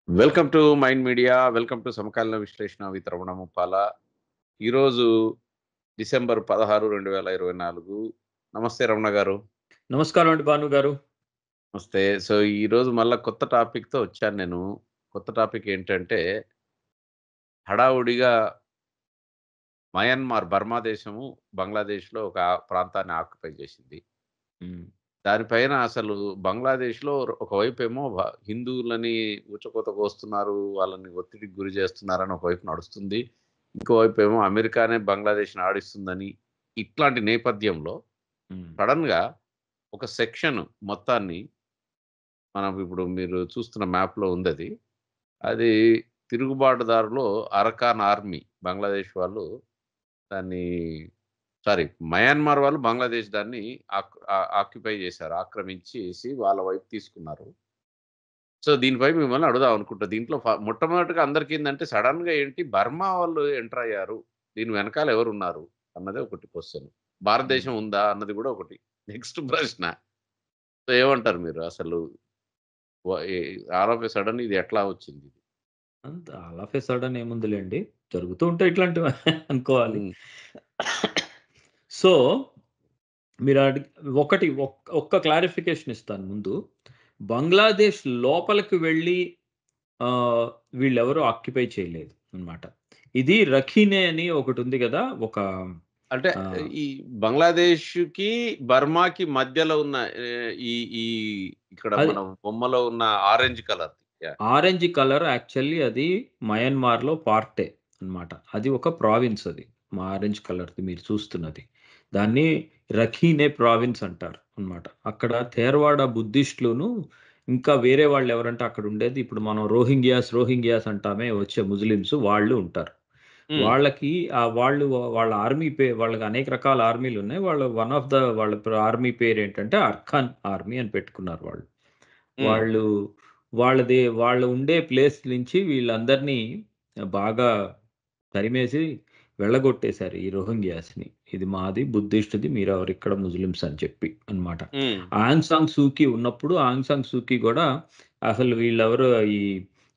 Welcome to mind media. Welcome to సమకాలీన విశ్లేషణ with Ramana Muppala. ఈరోజు డిసెంబర్ 16, 2024. నమస్తే రమణ గారు. నమస్కారం అండి భాను గారు. నమస్తే. సో, ఈరోజు మళ్ళా కొత్త టాపిక్‌తో వచ్చాను నేను. కొత్త టాపిక్ ఏంటంటే, హడావుడిగా మయన్మార్, బర్మా దేశము బంగ్లాదేశ్‌లో ఒక ప్రాంతాన్ని ఆక్యుపై చేసింది. హ్మ్. దానిపైన అసలు బంగ్లాదేశ్‌లో ఒకవైపేమో హిందువులని ఊచకోత కోస్తున్నారు, వాళ్ళని ఒత్తిడికి గురి చేస్తున్నారని ఒకవైపు నడుస్తుంది. ఇంకోవైపేమో అమెరికానే బంగ్లాదేశ్‌ని ఆడిస్తుందని, ఇట్లాంటి నేపథ్యంలో హ్మ్. సడెన్‌గా ఒక సెక్షన్ మొత్తాన్ని మనం ఇప్పుడు మీరు చూస్తున్న మ్యాప్‌లో ఉందది. అది తిరుగుబాటుదారులో అరకాన్ ఆర్మీ బంగ్లాదేశ్ వాళ్ళు దాన్ని మయన్మార్ వాళ్ళు బంగ్లాదేశ్ దాన్ని ఆక్యుపై చేశారు. ఆక్రమించేసి వాళ్ళ వైపు తీసుకున్నారు. సో, దీనిపై మిమ్మల్ని అడుగుదాం అనుకుంటా. దీంట్లో మొట్టమొదటిగా అందరికేందంటే సడెన్‌గా ఏంటి బర్మా వాళ్ళు ఎంటర్ అయ్యారు. దీని వెనకాల ఎవరున్నారు? అన్నదే ఒకటి క్వెషన్. హ్మ్. భారతదేశం ఉందా? అన్నది కూడా ఒకటి. నెక్స్ట్ ప్రశ్న. సో, ఏమంటారు మీరు? అసలు ఎ ఆల్ ఆఫ్ ఎ సడెన్ ఇది ఎట్లా వచ్చింది? అంత ఆల్ ఆఫ్ ఎ సడెన్ ఏముందిలెండి. జరుగుతూ ఉంటాయి ఇట్లాంటివి అనుకోవాలి. హ్మ్. సో, మీరు ఒకటి ఒక్క క్లారిఫికేషన్ ఇస్తాను ముందు. బంగ్లాదేశ్ లోపలికి వెళ్లి వీళ్ళెవరు ఆక్యుపై చేయలేదు అన్నమాట. ఇది రఖీనే అని ఒకటుంది గదా! ఒక అంటే ఆహ్, ఈ బంగ్లాదేశ్‌కి, బర్మాకి మధ్యలో ఉన్న ఈ ఈ ఇక్కడ అది మనం బొమ్మలో ఉన్న orange colour. Yeah! Orange colour actually అది మయన్మార్‌లో పార్టే అన్నమాట. అది ఒక ప్రావిన్స్ అది. ఆరెంజ్ కలర్‌ది మీరు చూస్తున్నది. దాన్ని రఖీనే ప్రావిన్స్ అంటారు అన్నమాట. అక్కడ థేరవాడ బుద్ధిస్టులును, ఇంకా వేరే వాళ్ళెవరంటే అక్కడుండేది ఇప్పుడు మనం రోహింగ్యాస్ అంటామే వచ్చే ముస్లిమ్స్ వాళ్ళు ఉంటారు. హ్మ్. వాళ్ళకి వాళ్ళు వాళ్ళ ఆర్మీ వాళ్ళకి అనేక రకాల ఆర్మీలున్నాయి. వన్ ఆఫ్ ద వాళ్ళ ఆర్మీ పేరేంటంటే అర్కాన్ ఆర్మీ అని పెట్టుకున్నారు వాళ్ళు. హ్మ్. వాళ్ళు వాళ్ళు ఉండే ప్లేస్ నుంచి వీళ్ళందరినీ బాగా తరిమేసి వెళ్ళగొట్టేశారు ఈ రోహింగ్యాస్‌ని. ఇది మాది బుద్ధిస్ట్‌ది మీరెవరిక్కడ ముస్లిమ్స్ అని చెప్పి అన్నమాట. హ్మ్. ఆంగ్ సాంగ్ సూకీ ఉన్నప్పుడు ఆంగ్ సాంగ్ సూకీ గూడా అసలు వీళ్ళెవరు ఈ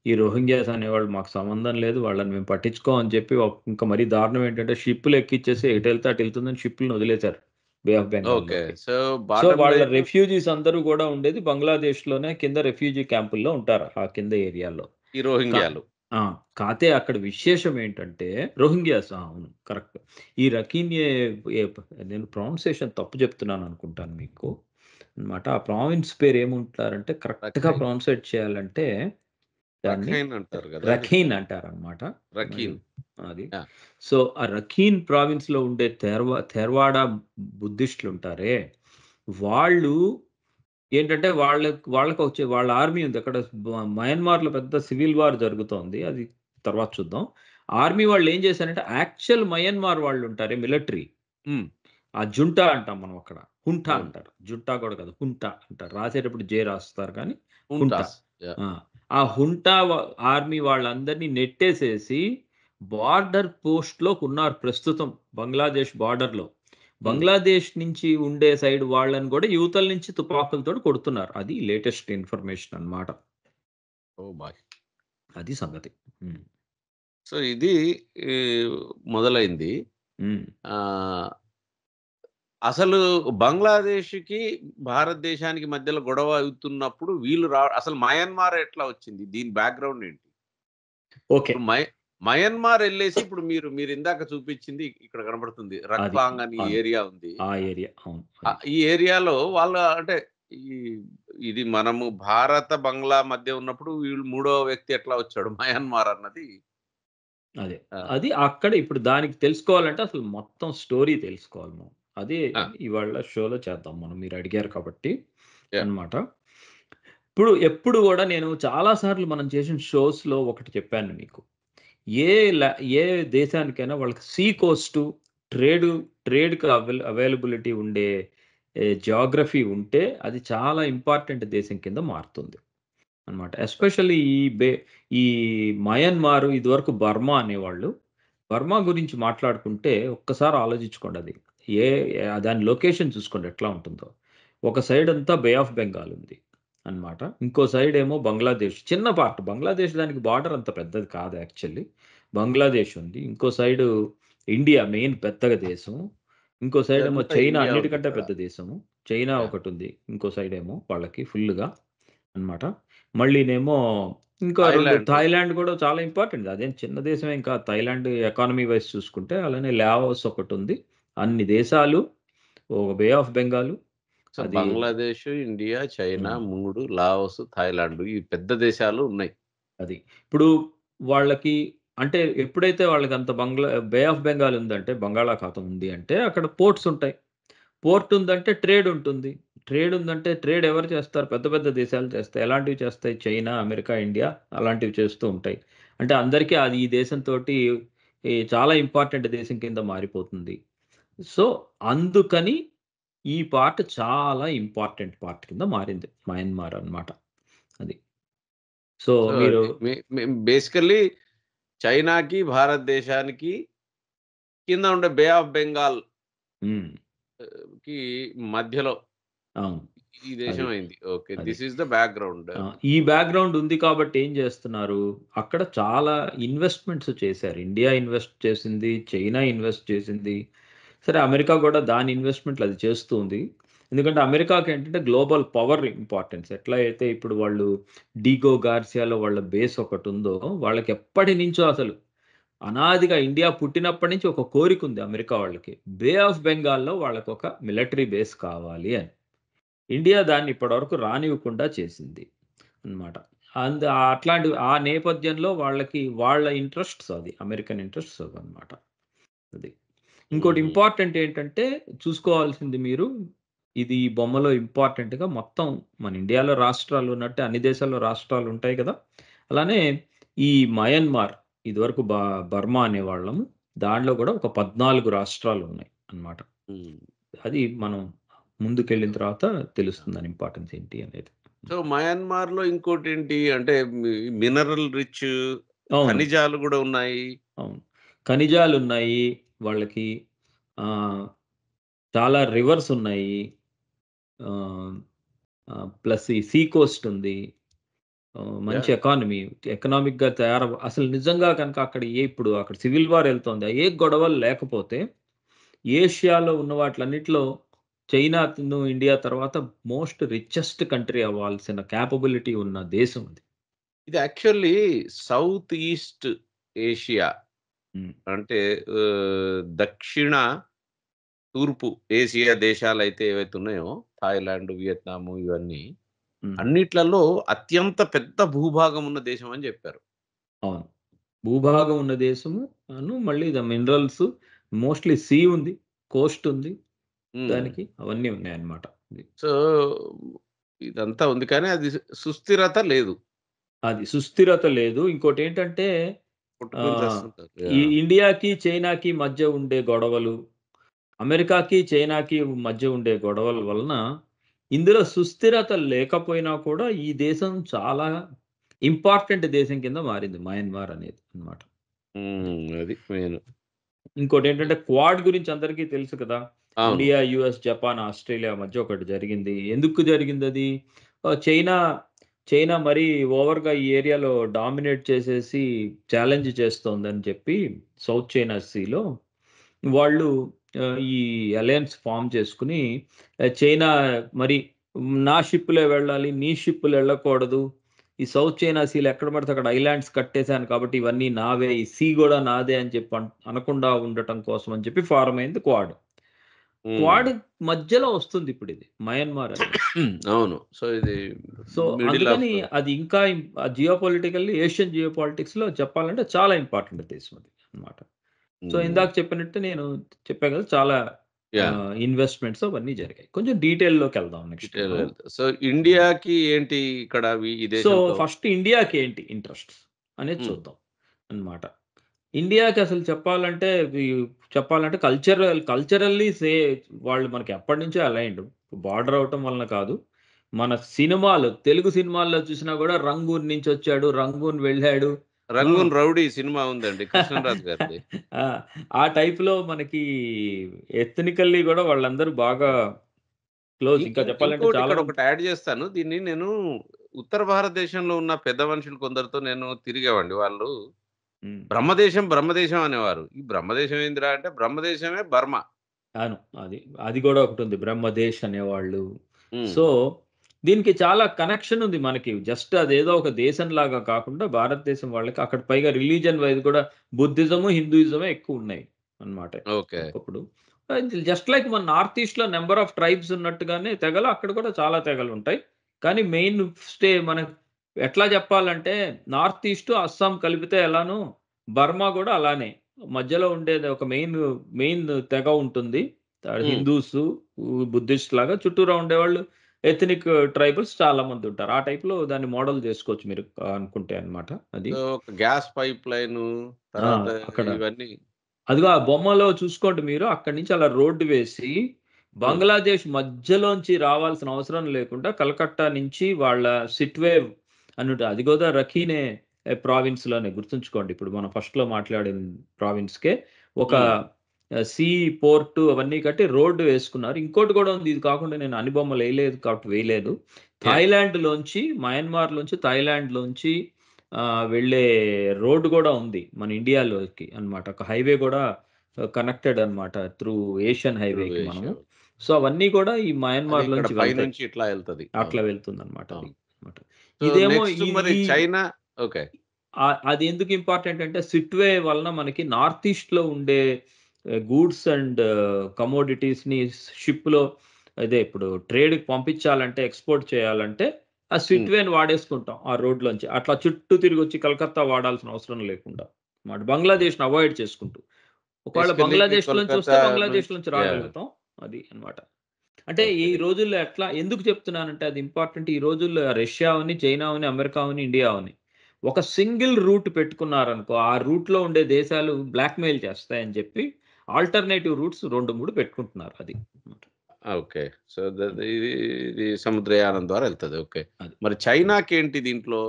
ఈ రోహింగ్యాస్ అనేవాళ్ళు మాకు సంబంధం లేదు. వాళ్ళని మేము పట్టించుకోం అని చెప్పి ఇంకా మరీ దారుణం ఏంటంటే షిప్‌లు ఎక్కిచ్చేసి ఎటెళ్తే అటెళ్తుందని షిప్‌లని వదిలేశారు. Bay of okay. బెంగాల్‌లోకి. సో, సో, బాటమ్ వాళ్ళ లైన్ రెఫ్యూజీస్ అందరూ గూడా ఉండేది బంగ్లాదేశ్‌లోనే కింద రెఫ్యూజీ క్యాంపుల్లో ఉంటారు. ఆ కింద ఏరియాలో. ఈ కా రోహింగ్యాలు. ఆ! కాతే అక్కడ విశేషం ఏంటంటే రోహింగ్యాస్ అవును. కరెక్ట్. ఈ రకీన్యే ఏ నేను ప్రొనౌన్సియేషన్ తప్పు చెప్తున్నాననుకుంటాను మీకు. అన్నమాట. ఆ ప్రావిన్స్ పేరు ఏమంటారంటే కరెక్ట్‌గా రఖైన్. ప్రొనౌన్సియేట్ చేయాలంటే దాన్ని రఖైన్ అంటారు గదా! అది. రఖీన్ అంటారనమాట. మరి రకీన్. అది. యాహ్! సో, ఆ రఖీన్ ప్రావిన్స్‌లో ఉండే థెర్వాడ బుద్ధిస్టులుంటారే, వాళ్ళు ఏంటంటే వాళ్ళకొచ్చే వాళ్ళ ఆర్మీ ఉంది. అక్కడ మయన్మార్‌లో పెద్ద సివిల్ వార్ జరుగుతోంది. అది తర్వాత చూద్దాం. ఆర్మీ వాళ్ళేం చేశారంటే యాక్చువల్ మయన్మార్ వాళ్ళుంటారే మిలిటరీ, హ్మ్. ఆ జుంటా అంటాం మనం అక్కడ. హుంటా అవును. అంటారు. జుంటా కూడా కాదు. హుంటా అంటారు. రాసేటప్పుడు జే రాస్తారు కానీ హుంటా. ఉంటాస్. యాహ్! ఆ! ఆ హుంటా ఆర్మీ వాళ్ళందరిని నెట్టేసేసి బార్డర్ పోస్ట్‌లోకున్నారు ప్రస్తుతం బంగ్లాదేశ్ బార్డర్‌లో. హ్మ్. బంగ్లాదేశ్ నుంచి ఉండే సైడ్ వాళ్ళని గూడా యువతల నుంచి తుపాకులతోటి కొడుతున్నారు. అది లేటెస్ట్ ఇన్ఫర్మేషన్ అన్నమాట. ఓహ్ బాయ్! అది సంగతి. హ్మ్. సో, ఇది ఈ మొదలైంది. హ్మ్. ఆహ్, అసలు బంగ్లాదేశ్‌కి, భారతదేశానికి మధ్యలో గొడవ అవుతున్నప్పుడు వీళ్ళు అసలు మయన్మార్ ఎట్లా వచ్చింది? దీని బ్యాక్‌గ్రౌండ్ ఏంటి? ఓకే. ఇప్పుడు మయన్మార్ ఎళ్ళేసి ఇప్పుడు మీరిందాక చూపించింది ఇక్కడ కనపడుతుంది. అది. రక్బాంగ్ అని అది. ఏరియా ఉంది. ఆ ఏరియా. అవును. అది. ఈ ఏరియాలో వాళ్ళ అంటే ఈ ఇది మనము భారత, బంగ్లా మధ్య ఉన్నప్పుడు వీళ్ళు మూడో వ్యక్తి ఎట్లా వచ్చాడు మయన్మార్ అన్నది. అదే. ఆ! అది అక్కడ ఇప్పుడు దానికి తెలుసుకోవాలంటే అసలు మొత్తం స్టోరీ తెలుసుకోవాలి మనం. అదే ఆ! ఇవాళ షోలో చేద్దాం మనం. మీరు అడిగారు కాబట్టి యాహ్! అన్నమాట. ఎప్పుడు గూడా నేను చాలా సార్లు మనం చేసిన షోస్‌లో ఒకటి చెప్పాను మీకు. ఏ ల ఏ దేశానికైనా వాళ్ళకి కోస్టు ట్రేడు ట్రేడ్‌కి అవైలబిలిటీ ఉండే జియోగ్రఫీ ఉంటే అది చాలా ఇంపార్టెంట్ దేశం కింద మారుతుంది అన్నమాట. ఎస్పెషల్లీ ఈ మయన్మార్ ఇదివరకు బర్మా అనేవాళ్ళు. బర్మా గురించి మాట్లాడుకుంటే ఒక్కసారి ఆలోచించుకోండి అది. ఏ దాని లొకేషన్ చూసుకోండి ఎట్లా ఉంటుందో. ఒక సైడ్ అంతా బే ఆఫ్ బెంగాల్ ఉంది. అన్నమాట. ఇంకో సైడ్ ఏమో బంగ్లాదేశ్. చిన్న పార్ట్. బంగ్లాదేశ్ దానికి బార్డర్ అంత పెద్దది కాదు యాక్చువల్లీ. బంగ్లాదేశ్ ఉంది. ఇంకో సైడు ఇండియా మెయిన్ పెద్దగా దేశం. ఇంకో సైడ్ ఏమో ఇదంతా చైనా ఇండియా ఉంది అన్నిటికంటే ఇక్కడ. పెద్ద దేశము. China yeah! ఒకటుంది. ఇంకో సైడ్ ఏమో వాళ్ళకి ఫుల్‌గా అన్నమాట. మళ్ళీనేమో ఇంకా 2 థాయిలాండ్. థాయిలాండ్ గూడా చాలా ఇంపార్టెంట్. అదేం చిన్న దేశమేం కాదు. థాయిలాండ్ ఎకానమీ వైస్ చూసుకుంటే అలానే లావోస్ ఒకటుంది. అన్ని దేశాలు, ఒక బే ఆఫ్ బెంగాలు సో, అది బంగ్లాదేశ్, ఇండియా, చైనా హ్మ్. 3, లావోస్, థాయిలాండ్ ఈ పెద్ద దేశాలు ఉన్నాయి. అది. ఇప్పుడు వాళ్ళకి అంటే ఎప్పుడైతే వాళ్ళకంత బే ఆఫ్ బెంగాల్ ఉందంటే, బంగాళాఖాతం ఉంది అంటే అక్కడ పోర్ట్స్ ఉంటాయి. పోర్ట్ ఉందంటే ట్రేడ్ ఉంటుంది. ట్రేడ్ ఉందంటే ట్రేడ్ ఎవరు చేస్తారు? పెద్ద పెద్ద దేశాలు చేస్తాయి. ఎలాంటివి చేస్తాయి? చైనా, అమెరికా, ఇండియా అలాంటివి చేస్తూ ఉంటాయి. అంటే అందరికీ అది ఈ దేశంతోటి చాలా ఇంపార్టెంట్ దేశం కింద మారిపోతుంది. సో, అందుకని ఈ పార్ట్ చాలా ఇంపార్టెంట్ పార్ట్ కింద మారింది. మయన్మార్ అన్నమాట. అది. సో, సో, మీరు అది మేము బేసికల్లీ చైనాకి, భారతదేశానికి కింద ఉండే బే ఆఫ్ బెంగాల్ హ్మ్. కి మధ్యలో అవును. ఈ అది. దేశం అయింది. ఓకే. అది. This is the background. ఈ బ్యాక్‌గ్రౌండ్ ఉంది కాబట్టి ఏం చేస్తున్నారు? అక్కడ చాలా ఇన్వెస్ట్‌మెంట్స్ చేశారు. ఇండియా ఇన్వెస్ట్ చేసింది. చైనా ఇన్వెస్ట్ చేసింది. సరే అమెరికా గూడా దాని ఇన్వెస్ట్‌మెంట్‌లు అది చేస్తూ ఉంది. ఎందుకంటే అమెరికాకేంటంటే గ్లోబల్ పవర్ ఇంపార్టెన్స్. ఎట్లా అయితే ఇప్పుడు వాళ్ళు డీగో గార్సియాలో వాళ్ళ బేస్ ఒకటుందో, వాళ్ళకి ఎప్పటినుంచో అసలు అనాదిగా ఇండియా పుట్టినప్పటి నుంచి ఒక కోరికుంది అమెరికా వాళ్ళకి. బే ఆఫ్ బెంగాల్‌లో వాళ్ళకొక మిలిటరీ బేస్ కావాలి అని. ఇండియా దాన్ని ఇప్పటివరకు రానివ్వకుండా చేసింది అన్నమాట. అట్లాంటి ఆ నేపథ్యంలో వాళ్ళకి వాళ్ళ ఇంట్రెస్ట్స్ అది. అమెరికన్ ఇంట్రెస్ట్స్ అవన్నమాట. అది. ఇంకోటి హుహు. ఇంపార్టెంట్ ఏంటంటే చూసుకోవాల్సింది మీరు ఇది ఈ బొమ్మలో ఇంపార్టెంట్‌గా మొత్తం మన ఇండియాలో రాష్ట్రాలు ఉన్నట్టే అన్ని దేశాల్లో రాష్ట్రాలు ఉంటాయి కదా! అలానే ఈ మయన్మార్ ఇదివరకు బర్మా అనేవాళ్ళము. దాంట్లో కూడా ఒక 14 రాష్ట్రాలు ఉన్నాయి అన్నమాట. హ్మ్. అది మనం ముందుకెళ్ళిన సో, తర్వాత తెలుస్తుంది యాహ్! దాని ఇంపార్టెన్స్ ఏంటి అనేది. సో, మయన్మార్‌లో ఇంకోటేంటి అంటే మినరల్ రిచ్ అవును. ఖనిజాలు గూడా ఉన్నాయి. అవును. ఖనిజాలున్నాయి. వాళ్ళకి ఆహ్, చాలా రివర్స్ ఉన్నాయి. ఆహ్, ప్లస్ ఈ సీ కోస్ట్ ఉంది. మంచి యాహ్! ఎకానమీ. ఎకనామిక్‌గా అసలు నిజంగా గనక అక్కడ ఇప్పుడు అక్కడ సివిల్ వార్ ఎళ్తోంది. ఏ గొడవలు లేకపోతే ఏషియాలో ఉన్న వాటిలన్నిటిలో చైనాను, ఇండియా తర్వాత మోస్ట్ రిచెస్ట్ కంట్రీ అవ్వాల్సిన కేపబిలిటీ ఉన్న దేశం అది. ఇది యాక్చువల్లీ సౌత్ ఈస్ట్ ఏషియా హ్మ్. అంటే దక్షిణ తూర్పు ఏసియా దేశాలైతే ఏవైతే ఉన్నాయో థాయిలాండ్, వియత్నాము ఇవన్నీ హ్మ్. అన్నిట్లలో అత్యంత పెద్ద భూభాగం ఉన్న దేశం అని జెప్పారు. అవును. భూభాగం ఉన్న దేశము మళ్ళీ మినరల్స్ మోస్ట్‌లీ సీ ఉంది. కోస్ట్ ఉంది. హ్మ్. దానికి అవన్నీ ఉన్నాయన్నమాట. ఇది. సో, ఇదంతా ఉంది కానీ అది సుస్థిరత లేదు. అది సుస్థిరత లేదు. ఇంకోటేంటంటే కొట్టుకొని ఆహ్, చస్తుంటారు. ఈ యాహ్! ఇండియాకి, చైనాకి మధ్య ఉండే గొడవలు, అమెరికాకి, చైనాకి మధ్య ఉండే గొడవల వలన ఇందులో సుస్థిరత లేకపోయినా కూడా ఈ దేశం చాలా ఇంపార్టెంట్ దేశం కింద మారింది మయన్మార్ అనేది అన్నమాట. అది. అది మెయిన్. ఇంకోటేంటంటే క్వాడ్ గురించి అందరికీ తెలుసు కదా! అవును. ఇండియా, యూఎస్, జపాన్, ఆస్ట్రేలియా మధ్య ఒకటి జరిగింది. ఎందుకు జరిగిందది? చైనా చైనా మరీ ఓవర్‌గా ఈ ఏరియాలో డామినేట్ చేసేసి ఛాలెంజ్ చేస్తోందని చెప్పి సౌత్ చైనా సీలో వాళ్ళు ఈ అలయన్స్ ఫార్మ్ చేసుకొని చైనా మరి నా షిప్పులే వెళ్ళాలి. నీ షిప్పులు ఎళ్ళకూడదు. ఈ సౌత్ చైనా సీలో ఎక్కడ పడితే అక్కడ ఐలాండ్స్ కట్టేసాను కాబట్టి ఇవన్నీ నావే. ఈ సీ గూడా నాదే అని చెప్పి అనకుండా ఉండటం కోసం అని చెప్పి ఫార్మ్ అయింది క్వాడ్. హ్మ్. క్వాడ్ మధ్యలో వస్తుంది ఇప్పుడిది మయన్మార్ అనేది. అవును. సో, ఇది సో, మిడిల్ ఆఫ్ అందుకని అది ఇంకా జియోపాలిటికల్లీ ఏషియన్ జియోపాలిటిక్స్‌లో చెప్పాలంటే చాలా ఇంపార్టెంట్ దేశం అది అన్నమాట. సో, హ్మ్. ఇందాక చెప్పినట్టు నేను చెప్పా కదా! చాలా యాహ్! ఇన్వెస్ట్‌మెంట్స్ అవన్నీ జరిగాయి. కొంచెం డీటెయిల్‌లోకెళ్దాం నెక్స్ట్ డీటెయిల్‌గా మనం. వెళ్తా. సో, హ్మ్. ఇండియాకి ఏంటి ఇక్కడ ఈ సో, దేశంతో? ఫస్ట్ ఇండియాకేంటి ఇంట్రెస్ట్స్ అనేది హ్మ్. చూద్దాం అన్నమాట. ఇండియాకి అసలు చెప్పాలంటే కల్చరల్లీ వాళ్ళు మనకి ఎప్పటినుంచో అలైన్డ్. బార్డర్ అవ్వటం వలన కాదు. మన సినిమాలు తెలుగు సినిమాల్లో చూసినా గూడా 'రంగూన్' నుంచొచ్చాడు. 'రంగూన్' వెళ్ళాడు. ఆ! 'రంగూన్ రౌడీ' సినిమా ఉందండి. కృష్ణరాజు గారిది. ఆ! ఆ టైప్‌లో మనకి ఎథ్నికల్లీ గూడా వాళ్ళందరూ బాగా క్లోజ్. ఇంకా చెప్పాలంటే ఇంకోటి చాలా ఇక్కడ ఒకటి యాడ్ చేస్తాను. దీన్ని నేను ఉత్తర భారతదేశంలో ఉన్న పెద్ద మనుషులు కొందరితో నేను తిరిగామండి. వాళ్ళు హ్మ్. బ్రహ్మదేశం, బ్రహ్మదేశం అనేవారు. ఈ బ్రహ్మదేశం ఏందిరా అంటే బ్రహ్మదేశమే బర్మా. అవును. అది గూడా ఒకటుంది. 'బ్రహ్మదేశ్' అనేవాళ్ళు. హ్మ్. సో, దీనికి చాలా కనెక్షన్ ఉంది మనకి. జస్ట్ అదేదో ఒక దేశంలాగా కాకుండా భారతదేశం వాళ్ళకి అక్కడ పైగా రిలీజియన్ వైస్ కూడా బుద్ధిజము, హిందూయిజమే ఎక్కువున్నాయి అన్నమాట ఓకే. ఒకప్పుడు. జస్ట్ లైక్ మన నార్త్ ఈస్ట్‌లో నంబర్ ఆఫ్ ట్రైబ్స్ ఉన్నట్టుగానే తెగలు అక్కడ కూడా చాలా తెగలుంటాయి. కానీ మెయిన్ మన ఎట్లా చెప్పాలంటే నార్త్ ఈస్ట్, అస్సాం కలిపితే ఎలానో బర్మా గూడా అలానే. మధ్యలో ఉండేది ఒక మెయిన్ తెగ ఉంటుంది. హ్మ్. హిందూసు, బుద్ధిస్ట్ లాగా చుట్టూరా ఉండేవాళ్ళు ఎథ్నిక్ ట్రైబల్స్ చాలా మందుంటారు. ఆ టైప్‌లో దాన్ని మోడల్ జేసుకోవచ్చు మీరు అనుకుంటే అన్నమాట అది. సో, ఒక గ్యాస్ పైప్ లైను ఆ! తర్వాత అక్కడ ఇవన్నీ. అదిగో ఆ బొమ్మలో చూసుకోండి మీరు. అక్కడి నుంచి అలా రోడ్డు వేసి, హ్మ్. బంగ్లాదేశ్ మధ్యలోంచి రావాల్సిన అవసరం లేకుండా కలకత్తా నుంచి వాళ్ళ సిట్వేవ్ అది గూడా రఖీనే ప్రావిన్స్‌లోనే గుర్తుంచుకోండి. ఇప్పుడు మనం ఫస్ట్‌లో మాట్లాడిన ప్రావిన్స్‌కే ఒక హ్మ్. సీ పోర్ట్ అవన్నీ కట్టి రోడ్డు వేసుకున్నారు. ఇంకోటి గూడా ఉంది. ఇది కాకుండా నేను అన్ని బొమ్మలేయలేదు కాబట్టి వేయలేదు. యాహ్! థాయిలాండ్‌లోంచి, మయన్మార్‌లోంచి, థాయిలాండ్‌లోంచి వెళ్ళే రోడ్ గూడా ఉంది. మన ఇండియాలోకి అన్నమాట. ఒక హైవే గూడా కనెక్టెడ్ అన్నమాట. త్రూ ఏషియన్ త్రూ హైవేకి ఏషియా. మనము. సో, అవన్నీ కూడా ఈ అది ఇక్కడ మయన్మార్‌లోంచి వెళ్తాయి. పైనుంచి ఇట్లా ఎళ్తది. అట్లా అవును. వెళ్తుందన్నమాట అది. అవును. మాట. సో, ఇదేమో నెక్స్ట్ ఇది మరి చైనా. ఓకే. అది ఎందుకు ఇంపార్టెంట్ అంటే సిట్వే వలన మనకి నార్త్ ఈస్ట్‌లో ఉండే గూడ్స్ అండ్ కమోడిటీస్‌ని షిప్‌లో అదే ఇప్పుడు ట్రేడ్‌కి పంపించాలంటే, ఎక్స్‌పోర్ట్ చేయాలంటే ఆ హ్మ్. సిట్వేని వాడేసుకుంటాం ఆ రోడ్‌లోంచి. అట్లా చుట్టూ తిరిగొచ్చి కలకత్తా వాడాల్సిన అవసరం లేకుండా. బంగ్లాదేశ్‌ని అవాయిడ్ చేసుకుంటూ. ఒకవేళ బేసికల్లీ బంగ్లాదేశ్‌లోంచి వస్తే కోల్‌కతా నుంచి బంగ్లాదేశ్‌లోంచి యాహ్! రాగలుగుతాం. అది అన్నమాట. అంటే ఈ ఓకే. రోజుల్లో ఎందుకు చెప్తున్నానంటే అది ఇంపార్టెంట్. ఈ రోజుల్లో రష్యా అవని, చైనా అవని, అమెరికా అవని, ఇండియా అవని ఒక సింగిల్ రూట్ పెట్టుకున్నారనుకో, ఆ రూట్‌లో ఉండే దేశాలు బ్లాక్‌మెయిల్ చేస్తాయని చెప్పి ఆల్టర్‌నేటివ్ రూట్స్ 2, 3 పెట్టుకుంటున్నారు. అది. ఓకే. సో, అది. ఇది సముద్రయానం ద్వారా ఎళ్తది. ఓకే. అది. మరి హ్మ్. చైనాకేంటి దీంట్లో?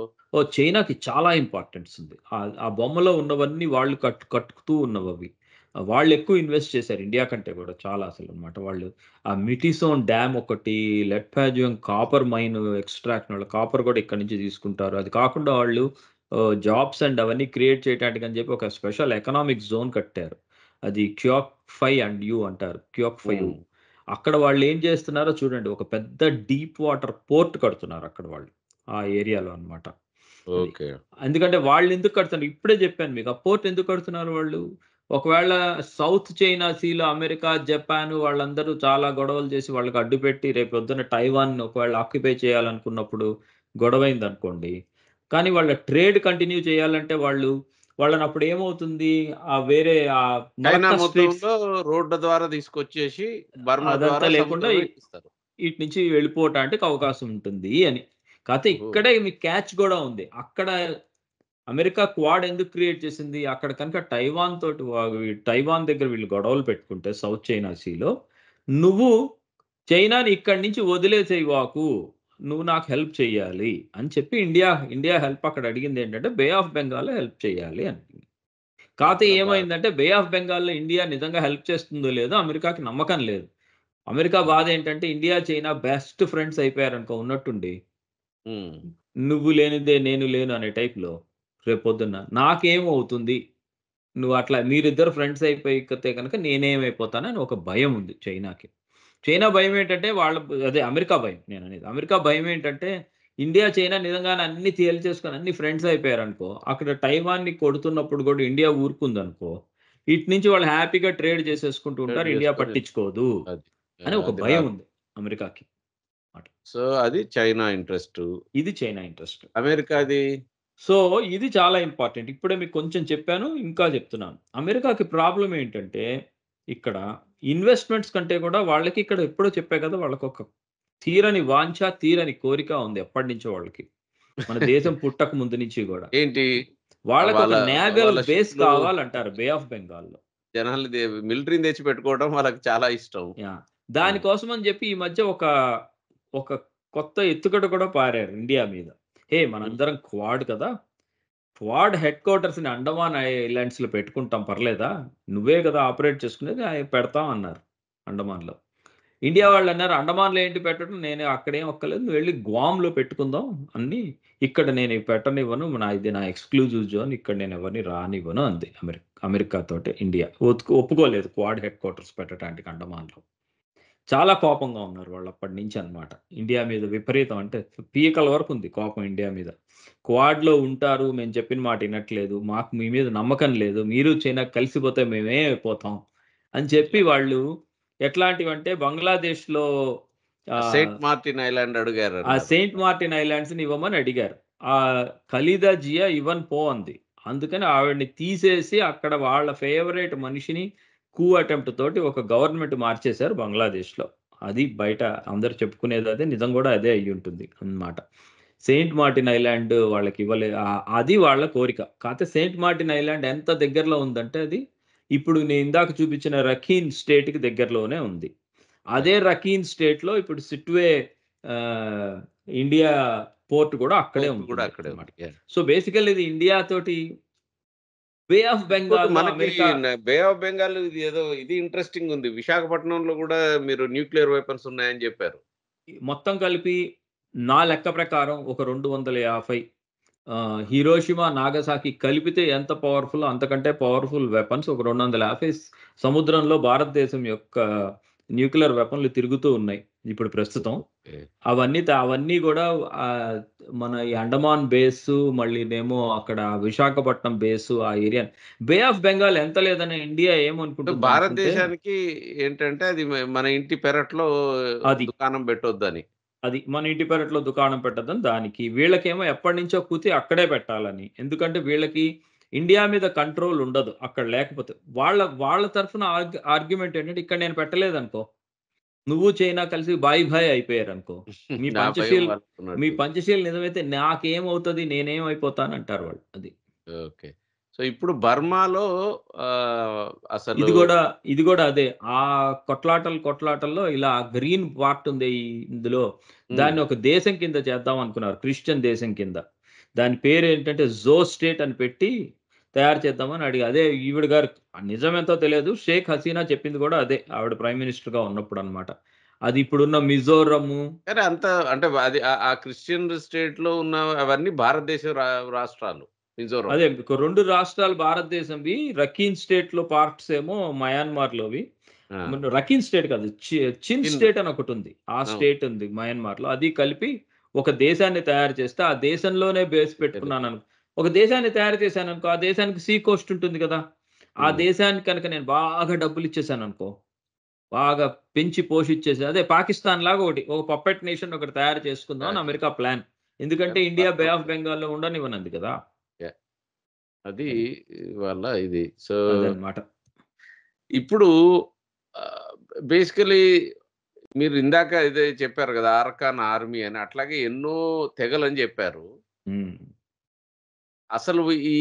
చైనాకి చాలా ఇంపార్టెన్స్ ఉంది. ఆ బొమ్మలో ఉన్నవన్నీ వాళ్ళు కట్టుతూ ఉన్నవవి. వాళ్ళెక్కువ ఇన్వెస్ట్ చేశారు ఇండియా కంటే గూడా చాలా అసలనమాట. వాళ్ళు ఆ మిటిసోన్ డ్యామ్ ఒకటి, లెట్‌పాజియోన్ కాపర్ మైన్ ఎక్స్‌ట్రాక్షన్ వాళ్ళు కాపర్ గూడా ఇక్కడి నుంచి తీసుకుంటారు. అది కాకుండా వాళ్ళు జాబ్స్ అండ్ అవన్నీ క్రియేట్ చేయటానికని చెప్పి ఒక స్పెషల్ ఎకనామిక్ జోన్ కట్టారు. అది క్యోక్ ఫై అండ్ యూ అంటారు. క్యోక్ ఫై యూ. హ్మ్. అక్కడ వాళ్ళేం చేస్తున్నారో చూడండి. ఒక పెద్ద డీప్ వాటర్ పోర్ట్ కడుతున్నారు అక్కడ వాళ్ళు. ఆ ఏరియాలో అన్నమాట. అది. ఓకే. ఎందుకంటే వాళ్ళెందుకు కడుతున్నారు? ఇప్పుడే జెప్పాను మీకు. ఆ పోర్ట్ ఎందుకు కడుతున్నారు వాళ్ళు? ఒకవేళ సౌత్ చైనా సీలో అమెరికా, జపాన్ వాళ్ళందరూ చాలా గొడవలు చేసి వాళ్ళకి అడ్డుపెట్టి రేపొద్దున టైవాన్ ఒకవేళ ఆక్యుపై చేయాలనుకున్నప్పుడు గొడవైందనుకోండి. కానీ వాళ్ళ ట్రేడ్ కంటిన్యూ చేయాలంటే వాళ్ళనప్పుడు ఏమవుతుంది? వేరే చైనా మలక్కా స్ట్రెయిట్స్ మొత్తంలో రోడ్ల ద్వారా తీసుకొచ్చేసి బర్మా అదంతా ద్వారా లేకుండా సముద్రంలో ఎక్కిస్తారు. ఈటి నుంచి వెళ్ళిపోవటానికి అవకాశం ఉంటుంది అని. కాతే ఓహో! ఇక్కడే మీకు క్యాచ్ గూడా ఉంది. అక్కడ అమెరికా క్వాడ్ ఎందుకు క్రియేట్ చేసింది? అక్కడ కనుక టైవాన్ తోటి టైవాన్ దగ్గర వీళ్ళు గొడవలు పెట్టుకుంటే సౌత్ చైనా సీలో, నువ్వు చైనాని ఇక్కడి నుంచి వదిలేసేయవాకు. నువ్వు నాకు హెల్ప్ చెయ్యాలి అని చెప్పి ఇండియా హెల్ప్ అక్కడ అడిగిందేంటంటే బే ఆఫ్ బెంగాల్‌లో హెల్ప్ చేయాలి అని. కాతే ఇక్కడ ఏమైందంటే బే ఆఫ్ బెంగాల్‌లో ఇండియా నిజంగా హెల్ప్ చేస్తుందో లేదో అమెరికాకి నమ్మకం లేదు. అమెరికా హ్మ్. బాధేంటంటే ఇండియా, చైనా బెస్ట్ ఫ్రెండ్స్ అయిపోయారనుకో ఉన్నట్టుండి. హ్మ్. నువ్వు లేనిదే నేను లేను అనే టైప్‌లో రేపొద్దున్న నాకేమవుతుంది? నువ్వట్లా మీరిద్దరు ఫ్రెండ్స్ అయిపోయితే గనక నేనేమైపోతానని ఒక భయం ఉంది చైనాకి. చైనా భయమేంటంటే అదే అమెరికా భయం నేననేది. అమెరికా భయమేంటంటే ఇండియా, చైనా నిజంగానే అన్నీ తేల్చేసుకొని అన్ని ఫ్రెండ్స్ అయిపోయారనుకో, అక్కడ టైవాన్‌ని కొడుతున్నప్పుడు గూడా ఇండియా ఊరుకుందనుకో, ఇటు నుంచి వాళ్ళు హ్యాపీగా ట్రేడ్ చేసేసుకుంటూ షేర్ ఉంటారు. ఇండియా చేసుకొని పట్టించుకోదు అది. అని ఒక అది భయం లాభం. ఉంది అమెరికాకి. మాట. సో, అది చైనా ఇంట్రెస్టు. ఇది చైనా ఇంట్రెస్ట్. అమెరికాది సో, ఇది చాలా ఇంపార్టెంట్. ఇప్పుడే మీకు కొంచెం చెప్పాను. ఇంకా చెప్తున్నాను. అమెరికాకి ప్రాబ్లమ్ ఏంటంటే, ఇక్కడ ఇన్వెస్ట్‌మెంట్స్ కంటే కూడా వాళ్ళకి ఇక్కడ ఎప్పుడో చెప్పా కదా! వాళ్ళకొక తీరని వాంఛ, తీరని కోరిక ఉంది ఎప్పటినుంచో వాళ్ళకి. మన దేశం పుట్టక ముందు నుంచి గూడా. ఏంటి? వాళ్ళకొక వాళ్ళ నేవల్ వాళ్ళ బేస్ షిప్‌లు కావాలంటారు బే ఆఫ్ బెంగాల్‌లో. జనాల్ని మిలిటరీని తెచ్చి పెట్టుకోవడం వాళ్ళకి చాలా ఇష్టం. యాహ్! ఆ! దానికోసమని జెప్పి ఈ మధ్య ఒక కొత్త ఎత్తుగడ కూడా పారారు ఇండియా మీద. హ్మ్. మనందరం క్వాడ్ కదా! క్వాడ్ హెడ్ క్వార్టర్స్‌ని అండమాన్ ఐలాండ్స్‌లో పెట్టుకుంటాం పర్లేదా? నువ్వే గదా ఆపరేట్ చేసుకునేది పెడతాం అన్నారు అండమాన్‌లో. ఇండియా వాళ్ళు అన్నారు అండమాన్‌లో ఏంటి పెట్టడం? నేను అక్కడేం ఒక్కలేదు. నువ్వు వెళ్లి గ్వామ్‌లో పెట్టుకుందాం అన్నీ. ఇక్కడ నేను పెట్టనివ్వను. ఇది నా ఎక్స్‌క్లూజివ్ జోన్. ఇక్కడ నేను ఎవరిని రానివ్వను అంది అమెరికాతోటి ఇండియా. ఒప్పుకోలేదు క్వాడ్ హెడ్ క్వార్టర్స్ పెట్టడానికి అండమాన్‌లో. చాలా కోపంగా ఉన్నారు వాళ్ళు అప్పటి నుంచి అన్నమాట. ఇండియా మీద విపరీతం అంటే పీకల వరకు ఉంది కోపం ఇండియా మీద. క్వాడ్‌లో ఉంటారు. మేము చెప్పిన మాట వినట్లేదు. మాకు మీ మీద నమ్మకం లేదు. మీరు చైనా కలిసిపోతే మేమేమైపోతాం అని చెప్పి వాళ్ళు ఎట్లాంటివంటే బంగ్లాదేశ్‌లో సెయింట్ ఆహ్, మార్టిన్ ఐలాండ్ ఆ అడిగారన్నారు. సెయింట్ మార్టిన్ ఐలాండ్స్‌ని ఇవ్వమని అడిగారు. ఖలీదా జియా ఇవ్వను పో అంది. అందుకని ఆవిడని తీసేసి అక్కడ వాళ్ళ ఫేవరైట్ మనిషిని అటెంప్ట్ తోటి ఒక గవర్నమెంట్ మార్చేశారు బంగ్లాదేశ్‌లో. అది బయట అందరూ చెప్పుకునేది అదే. నిజం గూడా అదే అయ్యుంటుంది అన్నమాట. సెయింట్ మార్టిన్ ఐలాండ్ వాళ్ళకి అది వాళ్ళ కోరిక. కాతే సెయింట్ మార్టిన్ ఐలాండ్ ఎంత దగ్గరలో ఉందంటే అది ఇప్పుడు నేను ఇందాక చూపించిన రఖీన్ స్టేట్‌కి దగ్గరలోనే ఉంది. అదే రైట్. రఖీన్ స్టేట్‌లో ఇప్పుడు సిట్వే ఆహ్, ఇండియా పోర్ట్ గూడా అక్కడే పోర్ట్ కూడా ఉంటుంది అక్కడే అన్నమాట. ఉంది. యాహ్! సో, బేసికల్లీ ఇది ఇండియా తోటి బే ఆఫ్ ఇంకోటి బెంగాల్‌లో మనకి అమెరికా బే ఆఫ్ బెంగాల్ ఇది ఏదో ఇది ఇంట్రెస్టింగ్ ఉంది. విశాఖపట్నంలో గూడా మీరు న్యూక్లియర్ వెపన్స్ ఉన్నాయని జెప్పారు. మొత్తం కలిపి నా లెక్క ప్రకారం ఒక 250 హిరోషిమా, నాగసాకి కలిపితే ఎంత పవర్‌ఫుల్లో అంతకంటే పవర్‌ఫుల్ వెపన్స్ ఒక 250 సముద్రంలో భారతదేశం యొక్క న్యూక్లియర్ వెపన్‌లు తిరుగుతూ ఉన్నాయి. ఇప్పుడు ప్రస్తుతం. ఓకే. అవన్నీ గూడా ఆహ్, మన ఈ అండమాన్ బేసు, మళ్ళీనేమో అక్కడ విశాఖపట్నం బేసు ఆ ఏరియా బే ఆఫ్ బెంగాల్ ఎంత లేదని ఇండియా అంటే ఏమనుకుంటుందనుకుంటే భారతదేశానికి ఏంటంటే అది మన ఇంటి పెరట్లో అది. దుకాణం పెట్టొద్దని. మన ఇంటి పెరట్లో దుకాణం పెట్టొద్దని దానికి. వీళ్ళకేమో ఎప్పటినుంచో అక్కడే పెట్టాలని. ఎందుకంటే వీళ్ళకి ఇండియా మీద కంట్రోల్ ఉండదు అక్కడ లేకపోతే. వాళ్ళ తరఫున ఆర్గ్యుమెంట్ ఏంటంటే ఇక్కడ నేను పెట్టలేదనుకో, నువ్వు చైనా కలిసి బాయ్ బాయ్ అయిపోయారనుకో. మీ నా భయం పంచశీల్ మీ వాళ్ళకున్నట్టు. పంచశీల్ నిజమైతే నాకేమవుతది? నేనేమైపోతానంటారు వాళ్ళు. అది. ఓకే. సో, ఇప్పుడు బర్మాలో అసలు ఇది గూడా ఇది గూడా అదే. కొట్లాటల్లో ఇలా గ్రీన్ పార్ట్ ఉంది ఇందులో. హ్మ్. దాన్ని ఒక దేశం కింద చేద్దాం అనుకున్నారు. క్రిస్టియన్ దేశం కింద. దాని పేరేంటంటే స్టేట్ అని పెట్టి తయారు చేద్దామని అదే ఈవిడ గారు నిజమెంతో తెలియదు. షేక్ హసీనా చెప్పింది గూడా అదే. ఆవిడ ప్రైమ్ మినిస్టర్‌గా ఉన్నప్పుడన్నమాట. అది ఇప్పుడున్న మిజోరము కానీ అంత అంటే అది ఆ క్రిస్టియన్ స్టేట్‌లో ఉన్న అవన్నీ భారతదేశం రాష్ట్రాలు. మిజోరం. అదే 2 రాష్ట్రాలు భారతదేశంవి. రఖీన్ స్టేట్‌లో పార్ట్స్ ఏమో మయన్మార్‌లోవి. ఆ! రఖీన్ స్టేట్ కాదు. చిన్ చిన్. స్టేట్ అని ఒకటుంది. ఆ అవును. స్టేట్ ఉంది మయన్మార్‌లో. అది కలిపి ఒక దేశాన్ని తయారు చేస్తే, ఆ దేశంలోనే బేస్ ఒక దేశాన్ని తయారు చేశాననుకో, ఆ దేశానికి సీ కోస్ట్ ఉంటుంది కదా! ఆ హ్మ్. దేశానికి కనుక నేను బాగా డబ్బులిచ్చేసాననుకో, బాగా పెంచి పోషిచ్చేసి అదే పాకిస్తాన్ లాగా ఒక పప్పెట్ నేషన్ ఒకటి తయారు చేసుకుందాం అని తయారు అమెరికా ప్లాన్. ఎందుకంటే కానీ ఇండియా బే ఆఫ్ వర్కౌట్ బెంగాల్‌లో ఉండనివ్వనంది కదా! యాహ్! అది అది. వాళ్ళ ఇది. సో, అదనమాట. ఇప్పుడు ఆహ్, బేసికల్లీ మీరు ఇందాక ఇదే చెప్పారు గదా! అరకాన్ ఆర్మీ అని. అట్లాగే ఎన్నో తెగలని జెప్పారు. హ్మ్. అసలు ఈ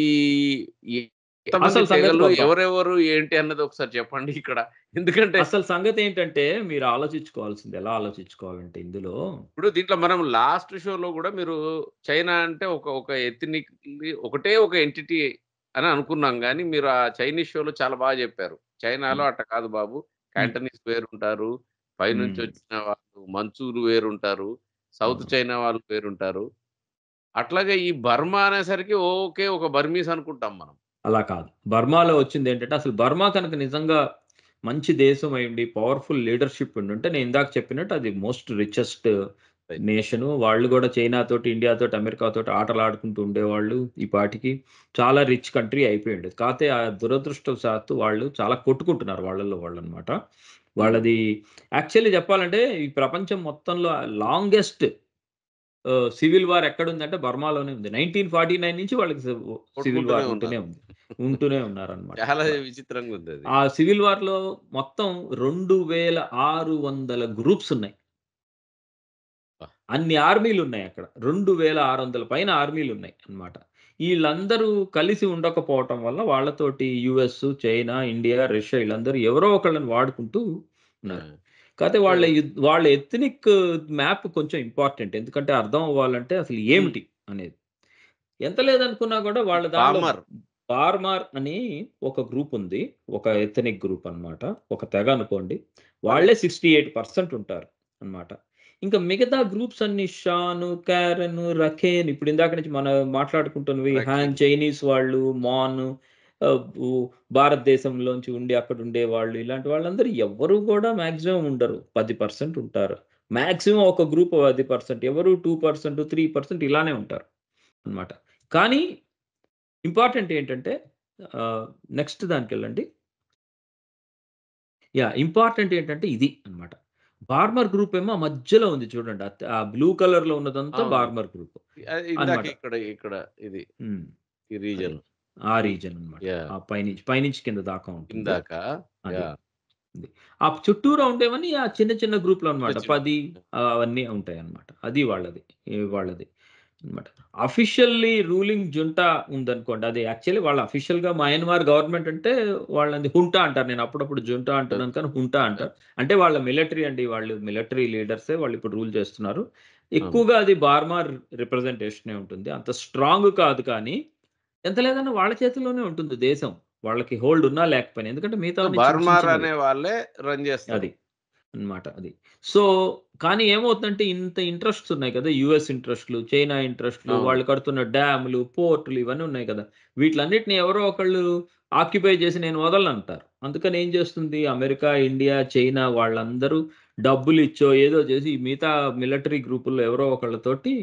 ఎంతమంది అసలు తెగలు, సంగతికొద్దాం. ఎవరెవరు, ఏంటి అన్నది ఒకసారి చెప్పండి ఇక్కడ. ఎందుకంటే అసలు సంగతేంటంటే మీరు ఆలోచించుకోవాల్సింది ఎలా ఆలోచించుకోవాలంటే ఇందులో ఇప్పుడు దీంట్లో మనం లాస్ట్ షోలో గూడా మీరు చైనా అంటే ఒక ఎథ్నిక్‌లీ ఒకటే ఒక ఎంటిటీ అని అనుకున్నాం గానీ, మీరు ఆ చైనీస్ షోలో చాలా బాగా జెప్పారు. చైనాలో హ్మ్. అట్ట కాదు బాబు. హ్మ్. కాంటనీస్ వేరుంటారు. హ్మ్. పైనుంచొచ్చిన వాళ్ళు మంచూలు వేరుంటారు. సౌత్ అవును. చైనా వాళ్ళు వేరుంటారు. అట్లాగే ఈ బర్మా అనేసరికి ఓకే. ఒక బర్మీస్ అనుకుంటాం మనం. అలా కాదు. బర్మాలో వచ్చిందేంటంటే అసలు బర్మా కనుక నిజంగా మంచి దేశం అయ్యుండి పవర్‌ఫుల్ లీడర్‌షిప్ ఉండుంటే నేను ఇందాక చెప్పినట్టు అది మోస్ట్ రిచెస్ట్ రైట్. నేషను. వాళ్ళు గూడా చైనాతోటి, ఇండియాతోటి, అమెరికాతోటి ఆటలాడుకుంటూ ఉండేవాళ్ళు. ఈ పాటికి చాలా రిచ్ కంట్రీ అయిపోయుండేది. కాతే ఆ దురదృష్టవశాత్తు వాళ్ళు చాలా కొట్టుకుంటున్నారు వాళ్ళలో వాళ్ళనమాట. హ్మ్. వాళ్ళది యాక్చువల్లీ చెప్పాలంటే ఈ ప్రపంచం మొత్తంలో లాంగెస్ట్ సివిల్ వార్ ఎక్కడుందంటే బర్మాలోనే ఉంది. 1949 నుంచి వాళ్ళకి సివిల్ కొట్టుకుంటూనే వార్ ఉంటూనే ఉన్నారు. ఉంది. ఉంటూనే ఉన్నారనమాట చాలా అట్లా. విచిత్రంగుందది. ఆ సివిల్ వార్‌లో మొత్తం 2600 గ్రూప్స్ ఉన్నాయి. అబ్బా! అన్ని ఆర్మీలున్నాయక్కడ. 2600 పైన ఆర్మీలున్నాయి అన్నమాట. ఈళ్ళందరూ కలిసి ఉండకపోవటం వల్ల వాళ్ళతోటి యూఎస్, చైనా, ఇండియా, రష్యా ఈళ్ళందరూ ఎవరో ఒకళ్ళని వాడుకుంటూ ఆ! ఉన్నారు. కాతే సో వాళ్ళ ఎథ్నిక్ మ్యాప్ కొంచెం ఇంపార్టెంట్. ఎందుకంటే అర్థం అవ్వాలంటే అసలు హ్మ్. ఏమిటి అనేది. ఎంత లేదనుకున్నా గూడా వాళ్ళ దానిలో పామర్. బార్మార్ అని ఒక గ్రూప్ ఉంది. ఒక ఎథనిక్ గ్రూప్ అన్నమాట. ఒక తెగ అనుకోండి. అదే. వాళ్ళే 68% ఉంటారు అన్నమాట. ఇంకా మిగతా గ్రూప్స్ అన్ని షాను, కారెన్, రఖేన్ ఇప్పుడు ఇందాక నుంచి మనం మాట్లాడుకుంటున్నవి హాన్ రఖీన్. చైనీస్ వాళ్ళు, మాన్ ఆహ్, ఉ భారతదేశంలోంచి ఉండి అక్కడ ఉండేవాళ్ళు ఇలాంటి వాళ్ళందరూ ఎవ్వరు కూడా మాక్సిమం ఉండరు. 10% ఉంటారు. మాక్సిమం ఒక గ్రూప్ 10% ఎవరు 2%, 3% ఇలానే ఉంటారు అన్నమాట. కానీ ఇంపార్టెంట్ ఏంటంటే నెక్స్ట్ దానికెళ్ళండి. ఇంపార్టెంట్ ఏంటంటే ఇది అన్నమాట. బార్మర్ గ్రూప్ ఏమో మధ్యలో ఉంది చూడండి. ఆ బ్లూ కలర్‌లో ఉన్నదంతా అవును. బార్మర్ గ్రూప్ ఇందాక అన్నమాట. ఇక్కడ ఇది హ్మ్. ఈ అది. రీజన్. ఆ రీజన్ అన్నమాట. యాహ్! ఆ పైనుంచి కింద దాకా ఉంటుంది. ఇందాక. అది. యాహ్! అది. ఆ చుట్టూరా ఉండేవన్నీ ఆ చిన్న చిన్న చిన్న గ్రూప్‌లనమాట. చిన్న 10 అవన్నీ ఉంటాయన్నమాట. అది వాళ్ళది. వాళ్ళది అన్నమాట. అఫీషియల్లీ రూలింగ్ జుంటా ఉందనుకోండి. అది యాక్చువల్లీ వాళ్ళ అఫీషియల్‌గా మయన్మార్ గవర్నమెంట్ అంటే వాళ్ళది హుంటా అంటారు. నేను అప్పుడప్పుడు జుంటా అంటున్నాను కానీ హుంటా అంటారు. అంటే వాళ్ళ మిలిటరీ అండి. వాళ్ళు మిలిటరీ లీడర్సే వాళ్ళిప్పుడు రూల్ చేస్తున్నారు. అవును. ఎక్కువగా అది బార్మార్ రిప్రజెంటేషనే ఉంటుంది. అంత స్ట్రాంగ్ కాదు కానీ, ఎంత లేదన్నా వాళ్ళ చేతుల్లోనే ఉంటుంది దేశం. వాళ్ళకి హోల్డ్ ఉన్నా లేకపోయినా. ఎందుకంటే సో, మిగతావన్నీ బర్మార్ చిన్నవి. అనే వాళ్ళే రన్ చేస్తారు. అది. అన్నమాట అది. సో, కానీ ఏమవుతుందంటే ఇంత ఇంట్రెస్ట్స్ ఉన్నాయి కదా! యూఎస్ ఇంట్రెస్ట్‌లు, చైనా ఇంట్రెస్ట్‌లు, అవును. వాళ్ళు కడుతున్న డ్యామ్‌లు, పోర్ట్‌లు ఇవన్నీ ఉన్నాయి కదా! వీటిలన్నిటిని ఎవరో ఒకళ్ళు ఆక్యుపై చేసి నేను వదలనంటారు. అందుకని ఏం చేస్తుంది అమెరికా, ఇండియా, చైనా వాళ్ళందరూ డబ్బులిచ్చో ఏదో చేసి ఈ మిగతా మిలిటరీ గ్రూపుల్లో ఎవరో ఒకళ్ళతోటి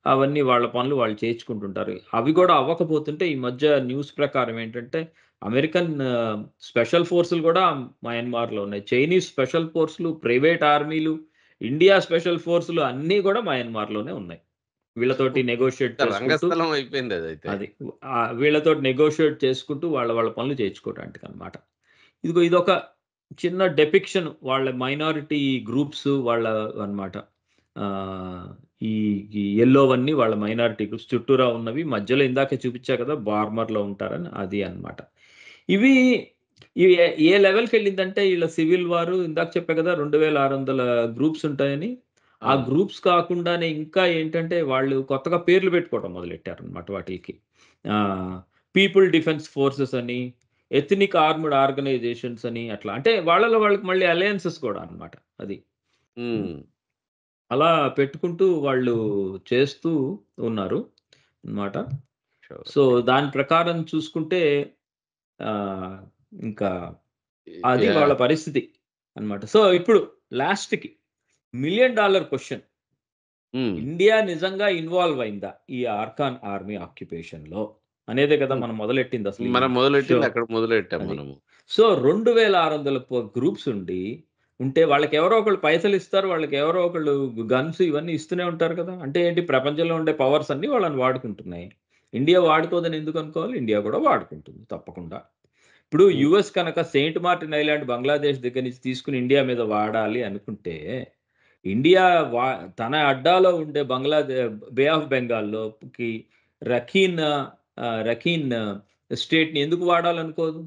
అవన్నీ వాళ్ళ పనులు వాళ్ళు చేయించుకుంటుంటారు. అవి కూడా అవ్వకపోతుంటే ఈ మధ్య న్యూస్ ప్రకారం ఏంటంటే అమెరికన్ స్పెషల్ ఫోర్సులు గూడా మయన్మార్‌లో ఉన్నాయి. చైనీస్ స్పెషల్ ఫోర్సులు, ప్రైవేట్ ఆర్మీలు, ఇండియా స్పెషల్ ఫోర్సులు అన్నీ గూడా మయన్మార్‌లోనే ఉన్నాయి. వీళ్ళతోటి నెగోషియేట్ ఇంకా చేసుకుంటూ రంగస్థలం అయిపోయింది అదైతే. అది. వీళ్ళతోటి నెగోషియేట్ చేసుకుంటూ వాళ్ళ పనులు చేయించుకోవటానికనమాట. ఇదొక చిన్న డెపిక్షన్ వాళ్ళ మైనారిటీ గ్రూప్స్ వాళ్ళ అన్నమాట. ఆహ్, ఈ ఈ యెల్లోవన్నీ వాళ్ళ మైనారిటీ గ్రూప్స్ చుట్టూరా ఉన్నవి. మధ్యలో ఇందాకే చూపిచ్చా కదా! బార్మర్‌లో ఉంటారని అది అన్నమాట. ఇవి ఇవి ఏ లెవెల్‌కెళ్ళిందంటే ఈళ్ళ సివిల్ వారు ఇందాక చెప్పా కదా! 2600 గ్రూప్స్ ఉంటాయని. ఆ అవును. గ్రూప్స్ కాకుండానే ఇంకా ఏంటంటే వాళ్ళు కొత్తగా పేర్లు పెట్టుకోవడం మొదలెట్టారన్నమాట వాటిలికి. ఆహ్, పీపుల్ డిఫెన్స్ ఫోర్సెస్ అని, ఎథ్నిక్ ఆర్మ్డ్ ఆర్గనైజేషన్స్ అని అట్లా. అంటే వాళ్ళలో వాళ్ళకి మళ్ళీ అలయన్సెస్ కూడా అన్నమాట. అది. హ్మ్. హ్మ్. అలా పెట్టుకుంటూ వాళ్ళు చేస్తూ ఉన్నారు అన్నమాట. షూర్. సో, దాని ప్రకారం చూసుకుంటే ఆహ్, ఇంకా అది వాళ్ళ యాహ్! పరిస్థితి అన్నమాట. సో, ఇప్పుడు లాస్ట్‌కి $1,000,000 క్వెషన్. హ్మ్. ఇండియా నిజంగా ఇన్వాల్వ్ అయిందా? ఈ అర్కాన్ ఆర్మీ ఆక్యుపేషన్‌లో? అనేదే కదా హ్మ్. మనం మొదలెట్టిందసలు ఈ మనం షో. మొదలెట్టింది అక్కడ మొదలెట్టాం అది. మనము. సో, 2600 గ్రూప్స్ ఉంటే వాళ్ళకెవరో ఒకళ్ళు పైసలిస్తారు. వాళ్ళకెవరో ఒకళ్ళు గన్స్ ఇవన్నీ ఇస్తూనే ఉంటారు కదా! అంటే ఏంటి ప్రపంచంలో ఉండే పవర్స్ అన్నీ వాళ్ళని వాడుకుంటున్నాయి. ఇండియా వాడుకోదని ఎందుకనుకోవాలి? ఇండియా కూడా వాడుకుంటుంది తప్పకుండా. ఇప్పుడు హ్మ్. యూఎస్ కనుక సెయింట్ మార్టిన్ ఐలాండ్ బంగ్లాదేశ్ దగ్గర నుంచి తీసుకొని ఇండియా మీద వాడాలి అనుకుంటే, ఇండియా వా తన అడ్డాలో ఉండే బే ఆఫ్ బెంగాల్‌లోకి రఖీన్ రఖీన్ స్టేట్‌ని ఎందుకు వాడాలనుకోదు?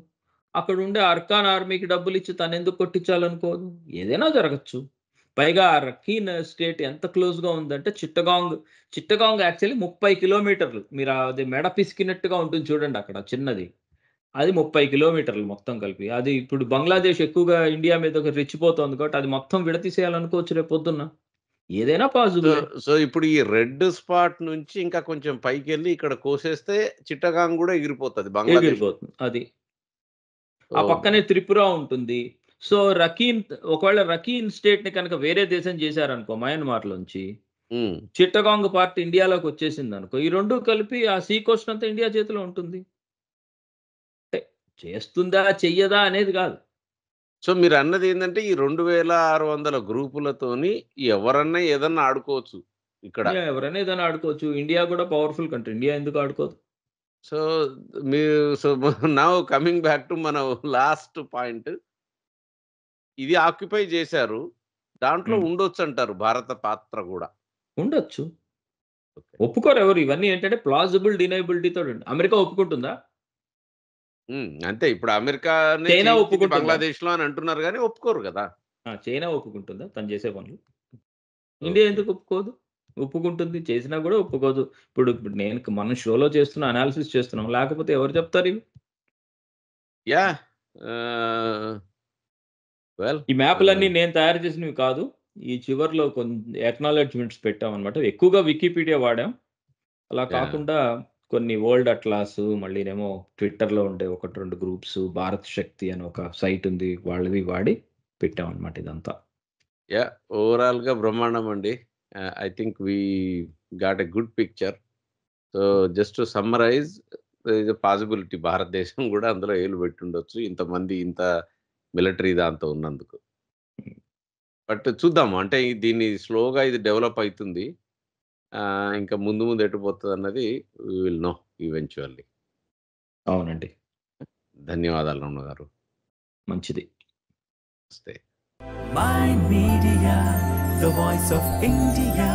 అక్కడుండే అర్కాన్ ఆర్మీకి డబ్బులిచ్చి తనెందుకు కొట్టించాలనుకోదు? ఏదైనా జరగొచ్చు. పైగా ఆ రఖీన్ స్టేట్ ఎంత క్లోజ్‌గా ఉందంటే చిట్టగాంగ్ యాక్చువల్లీ 30 కిలోమీటర్లు. మీరు అది మెడ పిసికినట్టుగా ఉంటుంది చూడండి అక్కడ చిన్నది. అది 30 కిలోమీటర్లు మొత్తం కలిపి. అది ఇప్పుడు బంగ్లాదేశ్ ఎక్కువగా ఇండియా మీదకి రెచ్చిపోతోంది కాబట్టి అది మొత్తం విడదీసేయాలనుకోవచ్చు రేపొద్దున్న. ఏదైనా సో, పాజిబులే. ఇప్పుడు ఈ రెడ్ స్పాట్ నుంచి ఇంకా కొంచెం పైకెళ్ళి ఇక్కడ కోసేస్తే చిట్టగాంగ్ గూడా ఎగిరిపోతది బంగ్లాదేశ్. ఎగిరిపోతుంది. అది. ఆ ఓహ్! పక్కనే త్రిపుర ఉంటుంది. సో, ఒకవేళ రకీన్ స్టేట్‌ని కనుక వేరే దేశం చేశారనుకో మయన్మార్‌లోంచి, హ్మ్. చిట్టగాంగ్ పార్ట్ ఇండియాలోకొచ్చేసిందనుకో, ఈ 2 కలిపి ఆ సీ కోస్ట్ అంతా ఇండియా చేతిలో ఉంటుంది. అంటే చేస్తుందా? చెయ్యదా? అనేది గాదు. సో, మీరన్నదేందంటే ఈ 2600 గ్రూపులతోని ఎవరన్నా ఏదన్నా ఆడుకోవచ్చు ఇక్కడ. ఎవరైనా ఏదైనా ఆడుకోవచ్చు. ఇండియా గూడా పవర్‌ఫుల్ కంట్రీ. ఇండియా ఎందుకు ఆడుకోదు? సో, మీరు so, now coming back to మన లాస్ట్ పాయింట్. ఇది ఆక్యుపై జేశారు. దాంట్లో హ్మ్. ఉండొచ్చంటారు భారత పాత్ర గూడా. ఉండొచ్చు. ఓకే. ఒప్పుకోరెవరు. ఇవన్నీ ఏంటంటే ప్లాజిబుల్ డినైబిలిటీ తోటి అమెరికా ఒప్పుకుంటుందా? హ్మ్. అంతే ఇప్పుడు అమెరికానే చైనా చేయించింది ఒప్పుకుంటుందా? బంగ్లాదేశ్‌లో అని అంటున్నారు గానీ ఒప్పుకోరు గదా! చైనా ఒప్పుకుంటుందా తను చేసే పనులు? India okay. ఎందుకు ఒప్పుకోదు? ఒప్పుకుంటుంది. చేసినా కూడా ఒప్పుకోదు. ఇప్పుడు మనం షోలో చేస్తున్న అనాలిసిస్ చేస్తున్నాం. లేకపోతే ఎవరు చెప్తారు ఇవి? యాహ్! ఆహ్, వెల్ ఈ మ్యాప్‌లన్నీ నేను తయారు చేసినవి కాదు. ఈ చివర్లో అక్నాలెడ్జ్‌మెంట్స్ పెట్టామనమాట. ఎక్కువగా వికీపీడియా వాడాం. అలా యాహ్! కాకుండా కొన్ని వరల్డ్ అట్లాసు, మళ్ళీనేమో ట్విట్టర్‌లో ఉండే 1, 2 గ్రూప్స్, భారత్ శక్తి అని ఒక సైట్ ఉంది. వాళ్ళవి వాడి పెట్టామనమాట ఇదంతా. యాహ్! ఓవరాల్‌గా బ్రహ్మాండం అండి. I think we got a good picture. So, just to summarise there is a possibility Bharatadesam గూడా అందులో ఏలు పెట్టుండొచ్చు. ఇంతమంది ఇంత మిలిటరీ దాంతో ఉన్నందుకు. బట్ చూద్దాము. అంటే దీన్ని స్లోగా ఇది డెవలప్ అయితుంది. ఇంకా ముందు ముందు ఎటు పోతదన్నది వి విల్ నో ఈవెంచువల్లీ. అవునండి. ధన్యవాదాలు రమణ గారు. మంచిది. నమస్తే. Mind Media, the voice of India.